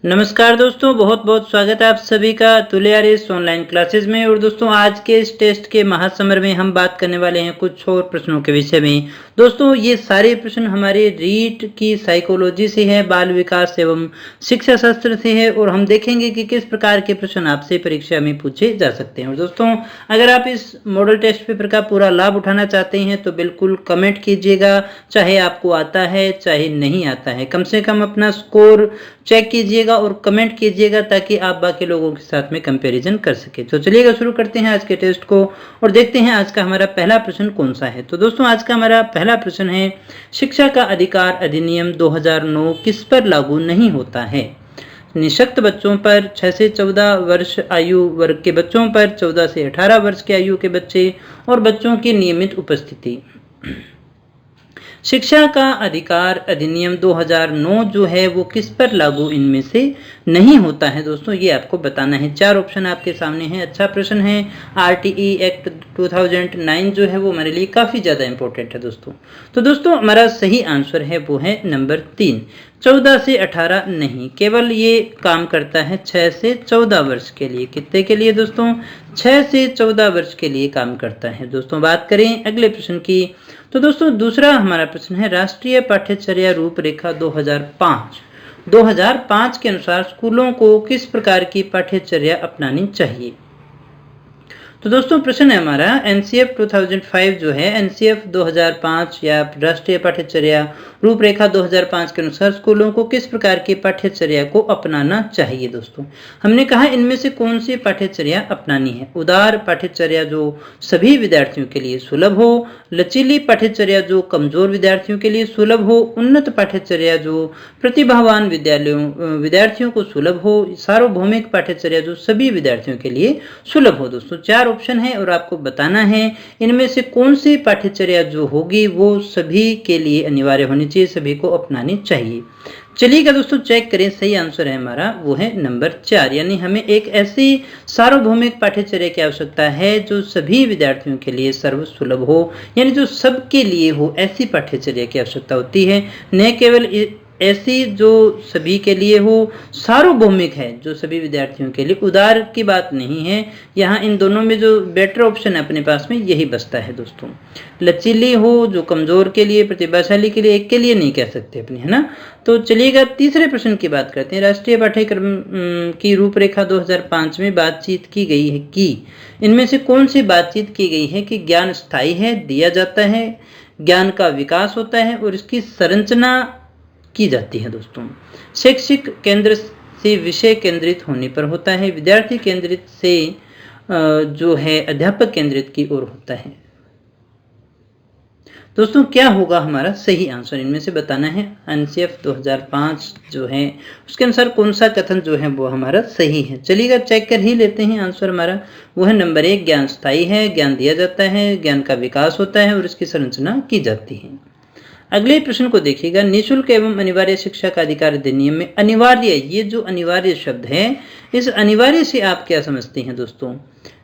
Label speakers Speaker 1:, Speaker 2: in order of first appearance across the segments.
Speaker 1: नमस्कार दोस्तों, बहुत बहुत स्वागत है आप सभी का तुल्यारिस ऑनलाइन क्लासेस में। और दोस्तों आज के इस टेस्ट के महासमर में हम बात करने वाले हैं कुछ और प्रश्नों के विषय में। दोस्तों ये सारे प्रश्न हमारे रीट की साइकोलॉजी से है, बाल विकास एवं शिक्षा शास्त्र से है, और हम देखेंगे कि किस प्रकार के प्रश्न आपसे परीक्षा में पूछे जा सकते हैं। और दोस्तों अगर आप इस मॉडल टेस्ट पेपर का पूरा लाभ उठाना चाहते हैं तो बिल्कुल कमेंट कीजिएगा, चाहे आपको आता है चाहे नहीं आता है, कम से कम अपना स्कोर चेक कीजिएगा और कमेंट कीजिएगा ताकि आप बाकी लोगों के साथ में कंपैरिजन कर सके। तो चलिएगा शुरू करते हैं आज के टेस्ट को और देखते हैं आज का हमारा पहला प्रश्न कौन सा है। तो दोस्तों आज का हमारा पहला प्रश्न है, शिक्षा का अधिकार अधिनियम 2009 किस पर लागू नहीं होता है? निःशक्त बच्चों पर, 6 से 14 वर्ष आयु वर्ग के बच्चों पर, 14 से 18 वर्ष के आयु के बच्चे और बच्चों की नियमित उपस्थिति। शिक्षा का अधिकार अधिनियम 2009 जो है वो किस पर लागू इनमें से नहीं होता है? दोस्तों ये आपको बताना है। 4 ऑप्शन आपके सामने हैं। अच्छा प्रश्न है। RTE एक्ट 2009 जो है वो हमारे लिए काफ़ी ज़्यादा इंपॉर्टेंट है दोस्तों। तो दोस्तों हमारा सही आंसर है वो है नंबर 3, 14 से 18 नहीं, केवल ये काम करता है 6 से 14 वर्ष के लिए। कितने के लिए दोस्तों? 6 से 14 वर्ष के लिए काम करता है। दोस्तों बात करें अगले प्रश्न की, तो दोस्तों दूसरा हमारा प्रश्न है, राष्ट्रीय पाठ्यचर्या रूपरेखा 2005 के अनुसार स्कूलों को किस प्रकार की पाठ्यचर्या अपनानी चाहिए? तो दोस्तों प्रश्न है हमारा, NCF 2005 जो है, NCF 2005 या राष्ट्रीय पाठ्यचर्या रूपरेखा 2005 के अनुसार स्कूलों को किस प्रकार की पाठ्यचर्या को अपनाना चाहिए? दोस्तों हमने कहा इनमें से कौन सी पाठ्यचर्या अपनानी है? उदार पाठ्यचर्या जो सभी विद्यार्थियों के लिए सुलभ हो, लचीली पाठ्यचर्या जो कमजोर विद्यार्थियों के लिए सुलभ हो, उन्नत पाठ्यचर्या जो प्रतिभावान विद्यार्थियों को सुलभ हो, सार्वभौमिक पाठ्यचर्या जो सभी विद्यार्थियों के लिए सुलभ हो। दोस्तों 4 ऑप्शन है और आपको बताना है इनमें से कौन सी पाठ्यचर्या जो होगी वो सभी के लिए अनिवार्य होनी चाहिए, सभी को अपनानी चाहिए। चलिएगा दोस्तों चेक करें, सही आंसर है हमारा वो है नंबर 4, यानी हमें एक ऐसी सार्वभौमिक पाठ्यचर्या की आवश्यकता है जो सभी विद्यार्थियों के लिए सर्वसुलभ हो, यानी जो सबके लिए हो, ऐसी पाठ्यचर्या की आवश्यकता होती है। न केवल ऐसी जो सभी के लिए हो, सार्वभौमिक है जो सभी विद्यार्थियों के लिए, उदार की बात नहीं है। यहाँ इन दोनों में जो बेटर ऑप्शन है अपने पास में यही बचता है दोस्तों। लचीली हो जो कमजोर के लिए, प्रतिभाशाली के लिए, एक के लिए नहीं कह सकते अपनी, है ना। तो चलिएगा तीसरे प्रश्न की बात करते हैं। राष्ट्रीय पाठ्यक्रम की रूपरेखा 2005 में बातचीत की गई है कि इनमें से कौन सी बातचीत की गई है कि ज्ञान स्थायी है, दिया जाता है, ज्ञान का विकास होता है और इसकी संरचना की जाती है। दोस्तों शैक्षिक केंद्र से विषय केंद्रित होने पर होता है, विद्यार्थी केंद्रित से जो है अध्यापक केंद्रित की ओर होता है। दोस्तों क्या होगा हमारा सही आंसर, इनमें से बताना है। NCF 2005 जो है उसके अनुसार कौन सा कथन जो है वो हमारा सही है। चलिएगा चेक कर ही लेते हैं। आंसर हमारा वो है नंबर 1, ज्ञान स्थायी है, ज्ञान दिया जाता है, ज्ञान का विकास होता है और इसकी संरचना की जाती है। अगले प्रश्न को देखिएगा, निःशुल्क एवं अनिवार्य शिक्षा का अधिकार अधिनियम में अनिवार्य, ये जो अनिवार्य शब्द है, इस अनिवार्य से आप क्या समझते हैं? दोस्तों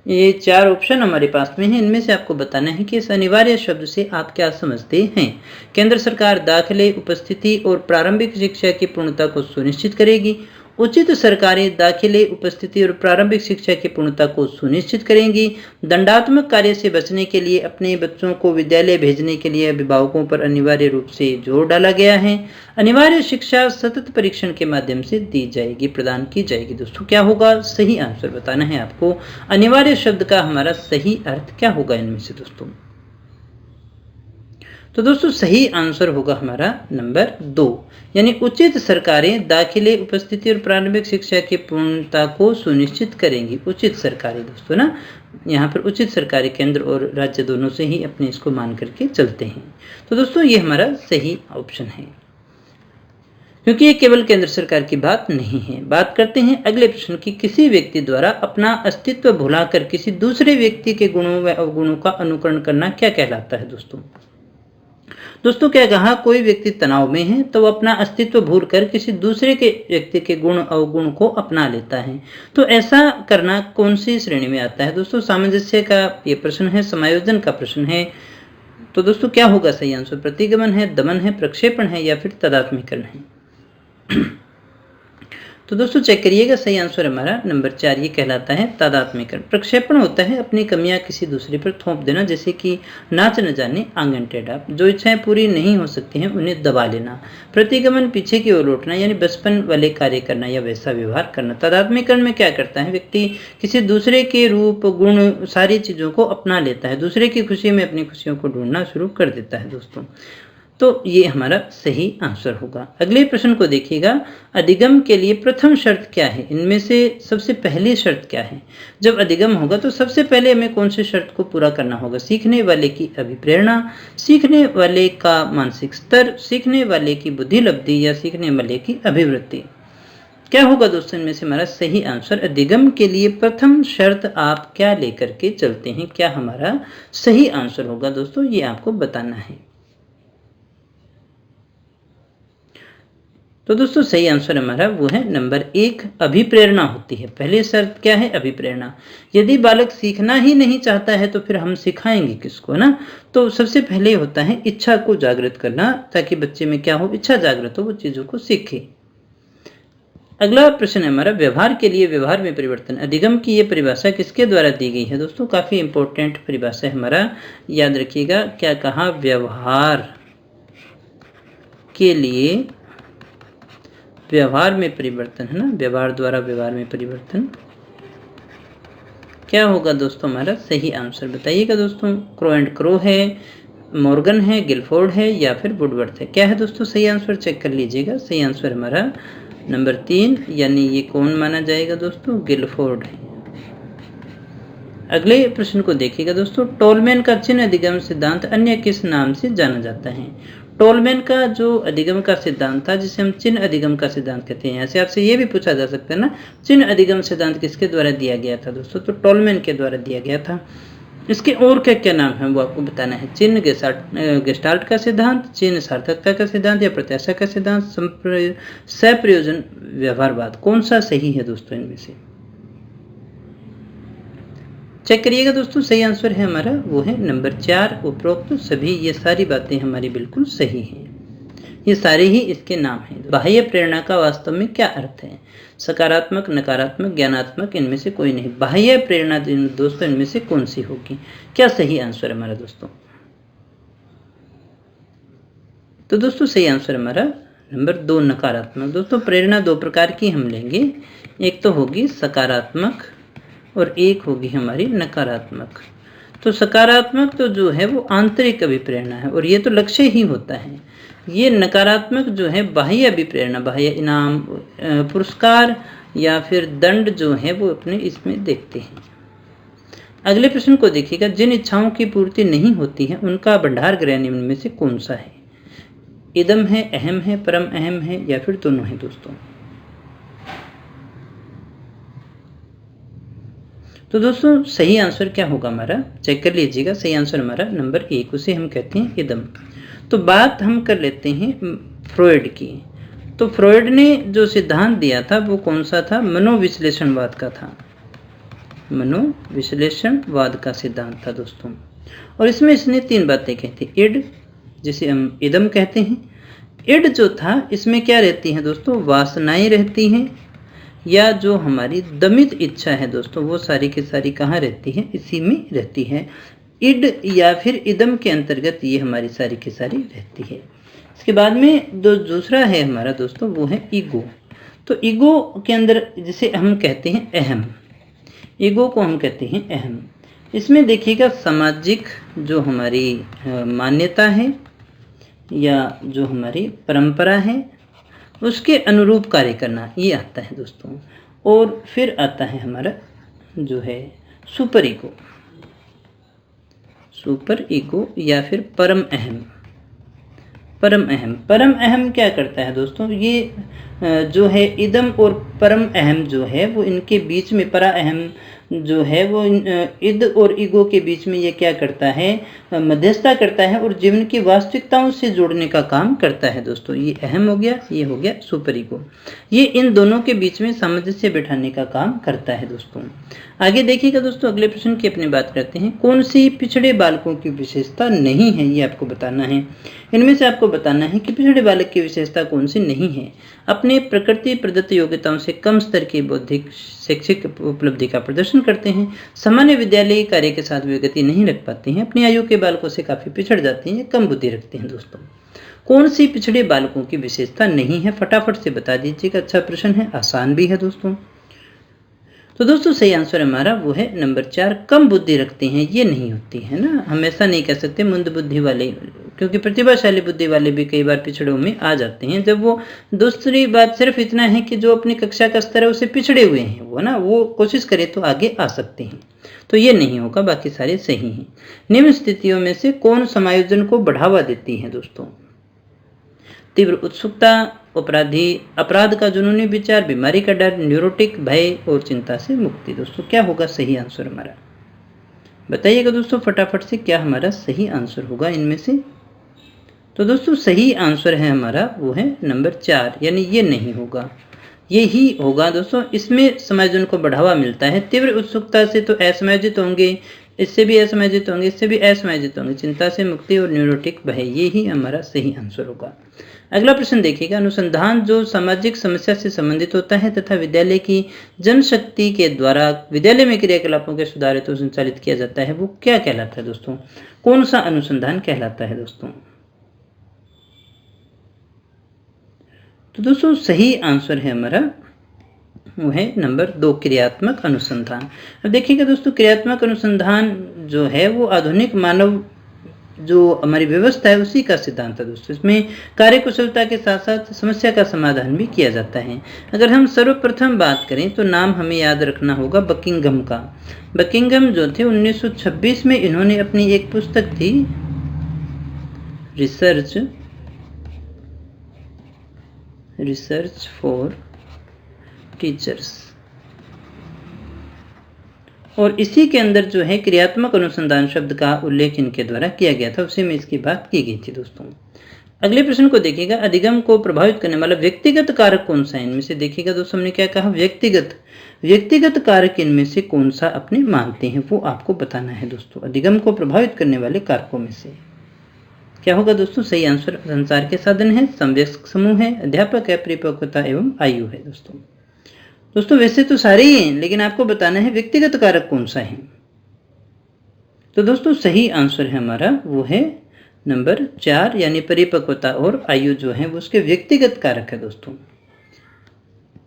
Speaker 1: ये 4 ऑप्शन हमारे पास में है, इनमें से आपको बताना है कि इस अनिवार्य शब्द से आप क्या समझते हैं। केंद्र सरकार दाखिले, उपस्थिति और प्रारंभिक शिक्षा की पूर्णता को सुनिश्चित करेगी। उचित सरकारें दाखिले, उपस्थिति और प्रारंभिक शिक्षा की पूर्णता को सुनिश्चित करेंगी। दंडात्मक कार्य से बचने के लिए अपने बच्चों को विद्यालय भेजने के लिए अभिभावकों पर अनिवार्य रूप से जोर डाला गया है। अनिवार्य शिक्षा सतत परीक्षण के माध्यम से दी जाएगी, प्रदान की जाएगी। दोस्तों क्या होगा सही आंसर, बताना है आपको। अनिवार्य शब्द का हमारा सही अर्थ क्या होगा इनमें से? दोस्तों तो दोस्तों सही आंसर होगा हमारा नंबर 2, यानी उचित सरकारें दाखिले, उपस्थिति और प्रारंभिक शिक्षा की पूर्णता को सुनिश्चित करेंगी। उचित सरकारें दोस्तों ना, यहाँ पर उचित सरकारी केंद्र और राज्य दोनों से ही अपने इसको मान करके चलते हैं। तो दोस्तों ये हमारा सही ऑप्शन है, क्योंकि ये केवल केंद्र सरकार की बात नहीं है। बात करते हैं अगले प्रश्न की, किसी व्यक्ति द्वारा अपना अस्तित्व भुलाकर किसी दूसरे व्यक्ति के गुणों व अवगुणों का अनुकरण करना क्या कहलाता है? दोस्तों क्या कहा, कोई व्यक्ति तनाव में है तो वो अपना अस्तित्व भूलकर किसी दूसरे के व्यक्ति के गुण अवगुण को अपना लेता है। तो ऐसा करना कौन सी श्रेणी में आता है? दोस्तों सामंजस्य का ये प्रश्न है, समायोजन का प्रश्न है। तो दोस्तों क्या होगा सही आंसर, प्रतिगमन है, दमन है, प्रक्षेपण है या फिर तदात्मीकरण है? तो दोस्तों चेक करिएगा, सही आंसर हमारा नंबर 4 ये कहलाता है तादात्म्यकरण। प्रक्षेपण होता है अपनी कमियां किसी दूसरे पर थोप देना, जैसे कि नाच न जाने आंगन टेढ़ा। जो इच्छाएं पूरी नहीं हो सकती हैं उन्हें दबा लेना। प्रतिगमन पीछे की ओर लौटना यानी बचपन वाले कार्य करना या वैसा व्यवहार करना। तादात्म्यकरण में क्या करता है, व्यक्ति किसी दूसरे के रूप गुण सारी चीज़ों को अपना लेता है, दूसरे की खुशी में अपनी खुशियों को ढूंढना शुरू कर देता है दोस्तों। तो ये हमारा सही आंसर होगा। अगले प्रश्न को देखिएगा, अधिगम के लिए प्रथम शर्त क्या है, इनमें से सबसे पहली शर्त क्या है। जब अधिगम होगा तो सबसे पहले हमें कौन सी शर्त को पूरा करना होगा, सीखने वाले की अभिप्रेरणा, सीखने वाले का मानसिक स्तर, सीखने वाले की बुद्धि लब्धि या सीखने वाले की अभिवृत्ति। क्या होगा दोस्तों इनमें से हमारा सही आंसर। अधिगम के लिए प्रथम शर्त आप क्या लेकर के चलते हैं, क्या हमारा सही आंसर होगा दोस्तों, ये आपको बताना है। तो दोस्तों सही आंसर हमारा वो है नंबर 1, अभिप्रेरणा होती है। पहली शर्त क्या है, अभिप्रेरणा। यदि बालक सीखना ही नहीं चाहता है तो फिर हम सिखाएंगे किसको ना। तो सबसे पहले होता है इच्छा को जागृत करना, ताकि बच्चे में क्या हो, इच्छा जागृत हो, वो चीज़ों को सीखे। अगला प्रश्न है हमारा, व्यवहार के लिए व्यवहार में परिवर्तन। अधिगम की ये परिभाषा किसके द्वारा दी गई है दोस्तों, काफ़ी इंपॉर्टेंट परिभाषा है हमारा, याद रखिएगा। क्या कहा, व्यवहार के लिए व्यवहार में परिवर्तन, है ना, व्यवहार द्वारा व्यवहार में परिवर्तन। क्या होगा दोस्तों हमारा सही आंसर, बताइएगा दोस्तों। क्रो एंड क्रो है, मॉर्गन है, गिलफोर्ड है या फिर वुडवर्थ है। क्या है दोस्तों सही आंसर, चेक कर लीजिएगा। सही आंसर हमारा नंबर 3, यानी ये कौन माना जाएगा दोस्तों, गिलफोर्ड है। अगले प्रश्न को देखिएगा दोस्तों, टोलमैन का चिन्ह अधिगम सिद्धांत अन्य किस नाम से जाना जाता है। टोलमैन का जो अधिगम का सिद्धांत था, जिसे हम चिन्ह अधिगम का सिद्धांत कहते हैं। ऐसे आपसे ये भी पूछा जा सकता है ना, चिन्ह अधिगम सिद्धांत किसके द्वारा दिया गया था दोस्तों, तो टोलमैन के द्वारा दिया गया था। इसके और क्या क्या नाम है वो आपको बताना है। चिन्ह गेस्टाल्ट का सिद्धांत, चिन्ह सार्थकता का सिद्धांत या प्रत्याशा का सिद्धांत, सप्रयोजन व्यवहारवाद। कौन सा सही है दोस्तों इनमें से, चेक करिएगा दोस्तों। सही आंसर है हमारा वो है नंबर 4, उपरोक्त सभी। ये सारी बातें हमारी बिल्कुल सही हैं, ये सारे ही इसके नाम हैं। बाह्य प्रेरणा का वास्तव में क्या अर्थ है, सकारात्मक, नकारात्मक, ज्ञानात्मक, इनमें से कोई नहीं। बाह्य प्रेरणा दोस्तों इनमें से कौन सी होगी, क्या सही आंसर हमारा दोस्तों। तो दोस्तों सही आंसर हमारा नंबर 2, नकारात्मक। दोस्तों प्रेरणा 2 प्रकार की हम लेंगे, एक तो होगी सकारात्मक और एक होगी हमारी नकारात्मक। तो सकारात्मक तो जो है वो आंतरिक अभिप्रेरणा है और ये तो लक्ष्य ही होता है। ये नकारात्मक जो है बाह्य अभिप्रेरणा, बाह्य इनाम, पुरस्कार या फिर दंड जो है वो अपने इसमें देखते हैं। अगले प्रश्न को देखिएगा, जिन इच्छाओं की पूर्ति नहीं होती है उनका भंडार गृह निम्न में से कौन सा है। इदम है, अहम है, परम अहम है या फिर दोनों है दोस्तों। तो दोस्तों सही आंसर क्या होगा हमारा, चेक कर लीजिएगा। सही आंसर हमारा नंबर 1, उसे हम कहते हैं इदम। तो बात हम कर लेते हैं फ्रॉयड की। तो फ्रॉयड ने जो सिद्धांत दिया था वो कौन सा था, मनोविश्लेषणवाद का था। मनोविश्लेषणवाद का सिद्धांत था दोस्तों। और इसमें इसने 3 बातें कहती, इड जिसे हम इदम कहते हैं। इड जो था इसमें क्या रहती है दोस्तों, वासनाएं रहती हैं, या जो हमारी दमित इच्छा है दोस्तों वो सारी की सारी कहाँ रहती है, इसी में रहती है। इड या फिर इदम के अंतर्गत ये हमारी सारी की सारी रहती है। इसके बाद में दूसरा है हमारा दोस्तों वो है ईगो। तो ईगो के अंदर जिसे हम कहते हैं अहम, ईगो को हम कहते हैं अहम। इसमें देखिएगा सामाजिक जो हमारी मान्यता है या जो हमारी परंपरा है उसके अनुरूप कार्य करना, ये आता है दोस्तों। और फिर आता है हमारा जो है सुपर ईगो, सुपर ईगो या फिर परम अहम। परम अहम, परम अहम क्या करता है दोस्तों, ये जो है इदम और परम अहम जो है वो इनके बीच में, परा अहम जो है वो इद और ईगो के बीच में ये क्या करता है, मध्यस्थता करता है और जीवन की वास्तविकताओं से जोड़ने का काम करता है दोस्तों। ये अहम हो गया, ये हो गया सुपर ईगो। ये इन दोनों के बीच में सामंजस्य बिठाने का काम करता है दोस्तों। आगे देखिएगा दोस्तों, अगले प्रश्न की अपनी बात करते हैं। कौन सी पिछड़े बालकों की विशेषता नहीं है, ये आपको बताना है। इनमें से आपको बताना है कि पिछड़े बालक की विशेषता कौन सी नहीं है। अपने प्रकृति प्रदत्त योग्यताओं से कम स्तर की बौद्धिक शैक्षिक उपलब्धि का प्रदर्शन करते हैं, सामान्य विद्यालयी कार्य के साथ वे गति नहीं रख पाते हैं, अपनी आयु के बालकों से काफी पिछड़ जाते हैं, कम बुद्धि रखते हैं। दोस्तों कौन सी पिछड़े बालकों की विशेषता नहीं है, फटाफट से बता दीजिएगा। अच्छा प्रश्न है, आसान भी है दोस्तों। तो दोस्तों सही आंसर हमारा वो है नंबर 4, कम बुद्धि रखते हैं। ये नहीं होती है ना, हमेशा नहीं कह सकते मंद बुद्धि वाले, क्योंकि प्रतिभाशाली बुद्धि वाले भी कई बार पिछड़ों में आ जाते हैं। जब वो, दूसरी बात सिर्फ इतना है कि जो अपनी कक्षा का स्तर है उससे पिछड़े हुए हैं वो ना, वो कोशिश करे तो आगे आ सकते हैं। तो ये नहीं होगा, बाकी सारे सही हैं। निम्न स्थितियों में से कौन समायोजन को बढ़ावा देती है दोस्तों? तीव्र उत्सुकता, अपराध का जुनूनी विचार, बीमारी का डर, न्यूरोटिक भय और चिंता से मुक्ति। दोस्तों क्या होगा सही आंसर हमारा, बताइएगा दोस्तों फटाफट से, क्या हमारा सही आंसर होगा इनमें से? तो दोस्तों सही आंसर है हमारा वो है नंबर 4, यानी ये नहीं होगा, ये ही होगा दोस्तों। इसमें समायोजन को बढ़ावा मिलता है। तीव्र उत्सुकता से तो असमायोजित होंगे, इससे भी असमायोजित होंगे, इससे भी असमायोजित होंगे, चिंता से मुक्ति और न्यूरोटिक भय, ये ही हमारा सही आंसर होगा। अगला प्रश्न देखिएगा, अनुसंधान जो सामाजिक समस्या से संबंधित होता है तथा विद्यालय की जनशक्ति के द्वारा विद्यालय में क्रियाकलापों के सुधार हेतु संचालित किया जाता है, वो क्या कहलाता है दोस्तों? कौन सा अनुसंधान कहलाता है दोस्तों? तो दोस्तों सही आंसर है हमारा वो है नंबर 2, क्रियात्मक अनुसंधान। अब देखिएगा दोस्तों, क्रियात्मक अनुसंधान जो है वो आधुनिक मानव जो हमारी व्यवस्था है उसी का सिद्धांत है दोस्तों। इसमें कार्यकुशलता के साथ साथ समस्या का समाधान भी किया जाता है। अगर हम सर्वप्रथम बात करें तो नाम हमें याद रखना होगा बकिंघम का। बकिंघम जो थे 1926 में इन्होंने अपनी एक पुस्तक थी रिसर्च फॉर टीचर्स, और इसी के अंदर जो है क्रियात्मक अनुसंधान शब्द का उल्लेख इनके द्वारा किया गया था, उसी में इसकी बात की गई थी दोस्तों। अगले प्रश्न को देखिएगा, अधिगम को प्रभावित करने वाला व्यक्तिगत कारक कौन सा है? इनमें से देखिएगा दोस्तों, हमने क्या कहा, व्यक्तिगत कारक इनमें से कौन सा अपने मानते हैं वो आपको बताना है दोस्तों। अधिगम को प्रभावित करने वाले कारकों में से क्या होगा दोस्तों? सही आंसर संचार के साधन है, समवयस्क समूह है, अध्यापक है, परिपक्वता एवं आयु है दोस्तों वैसे तो सारे ही हैं, लेकिन आपको बताना है व्यक्तिगत कारक कौन सा है। तो दोस्तों सही आंसर है हमारा वो है नंबर 4, यानी परिपक्वता और आयु जो है वो उसके व्यक्तिगत कारक है दोस्तों।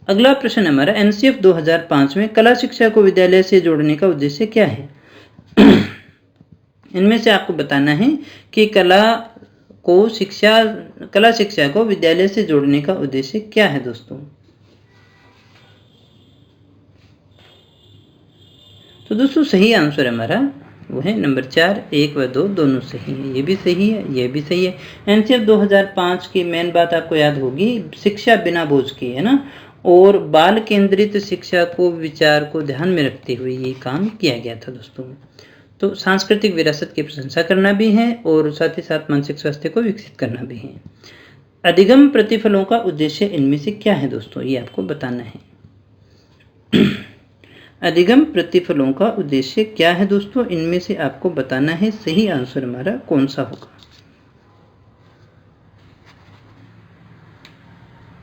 Speaker 1: अगला प्रश्न हमारा, एनसीएफ 2005 में कला शिक्षा को विद्यालय से जोड़ने का उद्देश्य क्या है? इनमें से आपको बताना है कि कला शिक्षा को विद्यालय से जोड़ने का उद्देश्य क्या है दोस्तों। तो दोस्तों सही आंसर हमारा वो है नंबर 4, 1 व 2 दोनों सही है। ये भी सही है, ये भी सही है। एनसीएफ 2005 की मेन बात आपको याद होगी, शिक्षा बिना बोझ की है ना, और बाल केंद्रित शिक्षा को विचार को ध्यान में रखते हुए ये काम किया गया था दोस्तों। तो सांस्कृतिक विरासत की प्रशंसा करना भी है और साथ ही साथ मानसिक स्वास्थ्य को विकसित करना भी है। अधिगम प्रतिफलों का उद्देश्य इनमें से क्या है दोस्तों, ये आपको बताना है। अधिगम प्रतिफलों का उद्देश्य क्या है दोस्तों, इनमें से आपको बताना है। सही आंसर हमारा कौन सा होगा?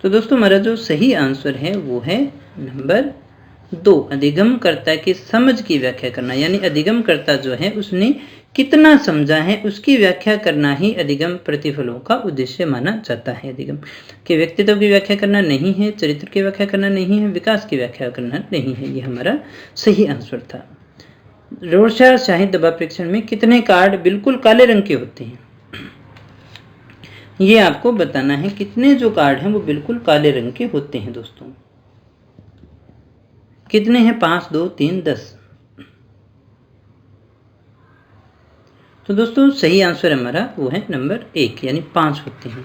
Speaker 1: तो दोस्तों हमारा जो सही आंसर है वो है नंबर 2, अधिगमकर्ता की समझ की व्याख्या करना, यानी अधिगमकर्ता जो है उसने कितना समझा है उसकी व्याख्या करना ही अधिगम प्रतिफलों का उद्देश्य माना जाता है। अधिगम के व्यक्तित्व की व्याख्या करना नहीं है, चरित्र की व्याख्या करना नहीं है, विकास की व्याख्या करना नहीं है। ये हमारा सही आंसर था। रोरशाह शाही दबाव परीक्षण में कितने कार्ड बिल्कुल काले रंग के होते हैं? ये आपको बताना है, कितने जो कार्ड हैं वो बिल्कुल काले रंग के होते हैं दोस्तों। कितने हैं? 5, 2, 3, 10। तो दोस्तों सही आंसर हमारा वो है नंबर 1, यानी 5 होते हैं।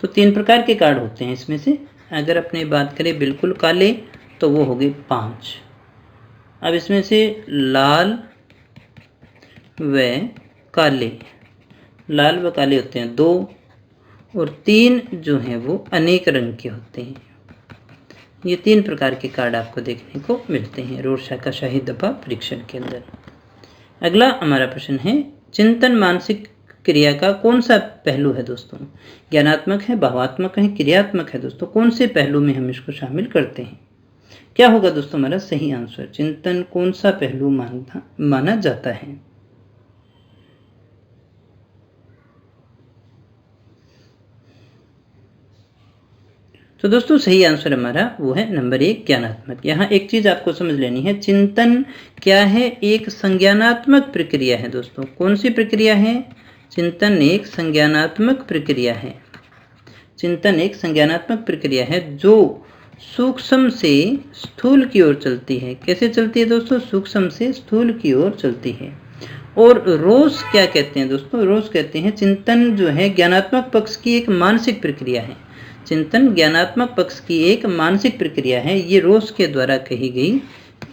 Speaker 1: तो 3 प्रकार के कार्ड होते हैं इसमें से। अगर अपने बात करें बिल्कुल काले तो वो हो गए 5, अब इसमें से लाल व काले, लाल व काले होते हैं 2, और 3 जो हैं वो अनेक रंग के होते हैं। ये 3 प्रकार के कार्ड आपको देखने को मिलते हैं रोरशा का शाही दफा परीक्षण के अंदर। अगला हमारा प्रश्न है, चिंतन मानसिक क्रिया का कौन सा पहलू है दोस्तों? ज्ञानात्मक है, भावात्मक है, क्रियात्मक है दोस्तों? कौन से पहलू में हम इसको शामिल करते हैं? क्या होगा दोस्तों हमारा सही आंसर? चिंतन कौन सा पहलू माना जाता है? तो दोस्तों सही आंसर हमारा वो है नंबर 1 ज्ञानात्मक। यहाँ एक चीज आपको समझ लेनी है, चिंतन क्या है? एक संज्ञानात्मक प्रक्रिया है दोस्तों। कौन सी प्रक्रिया है? चिंतन एक संज्ञानात्मक प्रक्रिया है। चिंतन एक संज्ञानात्मक प्रक्रिया है जो सूक्ष्म से स्थूल की ओर चलती है। कैसे चलती है दोस्तों? सूक्ष्म से स्थूल की ओर चलती है। और रोज क्या कहते हैं दोस्तों? रोज कहते हैं चिंतन जो है ज्ञानात्मक पक्ष की एक मानसिक प्रक्रिया है। चिंतन ज्ञानात्मक पक्ष की एक मानसिक प्रक्रिया है। ये रोज के द्वारा कही गई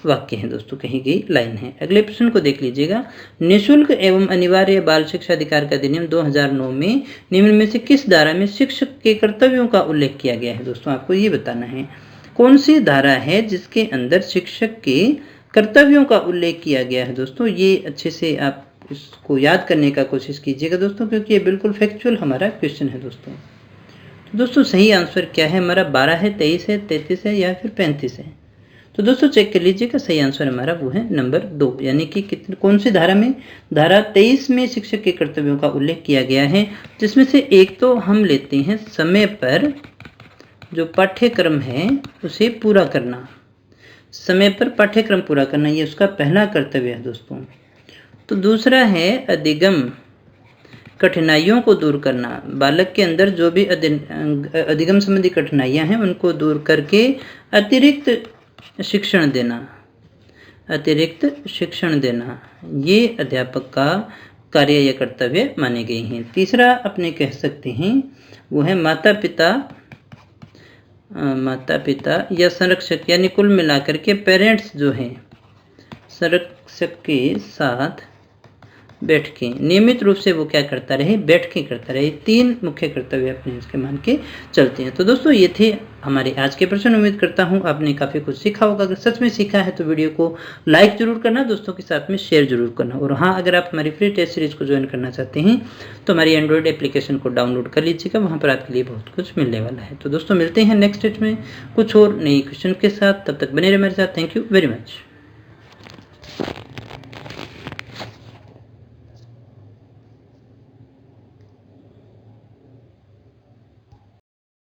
Speaker 1: वाक्य है दोस्तों, कही गई लाइन है। अगले प्रश्न को देख लीजिएगा। निःशुल्क एवं अनिवार्य बाल शिक्षा अधिकार का अधिनियम 2009 में निम्न में से किस धारा में शिक्षक के कर्तव्यों का उल्लेख किया गया है? दोस्तों आपको ये बताना है कौन सी धारा है जिसके अंदर शिक्षक के कर्तव्यों का उल्लेख किया गया है। दोस्तों ये अच्छे से आप इसको याद करने का कोशिश कीजिएगा दोस्तों, क्योंकि ये बिल्कुल फैक्चुअल हमारा क्वेश्चन है दोस्तों। तो दोस्तों सही आंसर क्या है हमारा? 12 है, 23 है, 33 है या फिर 35 है? तो दोस्तों चेक कर लीजिएगा, सही आंसर हमारा वो है नंबर 2। यानी कि कौन सी धारा में? धारा 23 में शिक्षक के कर्तव्यों का उल्लेख किया गया है, जिसमें से एक तो हम लेते हैं समय पर जो पाठ्यक्रम है उसे पूरा करना। समय पर पाठ्यक्रम पूरा करना ये उसका पहला कर्तव्य है दोस्तों। तो दूसरा है अधिगम, कठिनाइयों को दूर करना। बालक के अंदर जो भी अधिगम संबंधी कठिनाइयां हैं उनको दूर करके अतिरिक्त शिक्षण देना। अतिरिक्त शिक्षण देना ये अध्यापक का कार्य या कर्तव्य माने गए हैं। तीसरा अपने कह सकते हैं वो है माता पिता या संरक्षक, यानी कुल मिलाकर के पेरेंट्स जो हैं संरक्षक के साथ बैठ के नियमित रूप से वो क्या करता रहे? बैठ के करता रहे। 3 मुख्य कर्तव्य अपने इसके मान के चलते हैं। तो दोस्तों ये थे हमारे आज के प्रश्न। उम्मीद करता हूँ आपने काफ़ी कुछ सीखा होगा। अगर सच में सीखा है तो वीडियो को लाइक जरूर करना, दोस्तों के साथ में शेयर जरूर करना। और हाँ, अगर आप हमारी फ्री टेस्ट सीरीज को ज्वाइन करना चाहते हैं तो हमारी एंड्रॉयड एप्लीकेशन को डाउनलोड कर लीजिएगा, वहाँ पर आपके लिए बहुत कुछ मिलने वाला है। तो दोस्तों मिलते हैं नेक्स्ट डेट में कुछ और नई क्वेश्चन के साथ, तब तक बने रहे मेरे साथ। Thank you very much.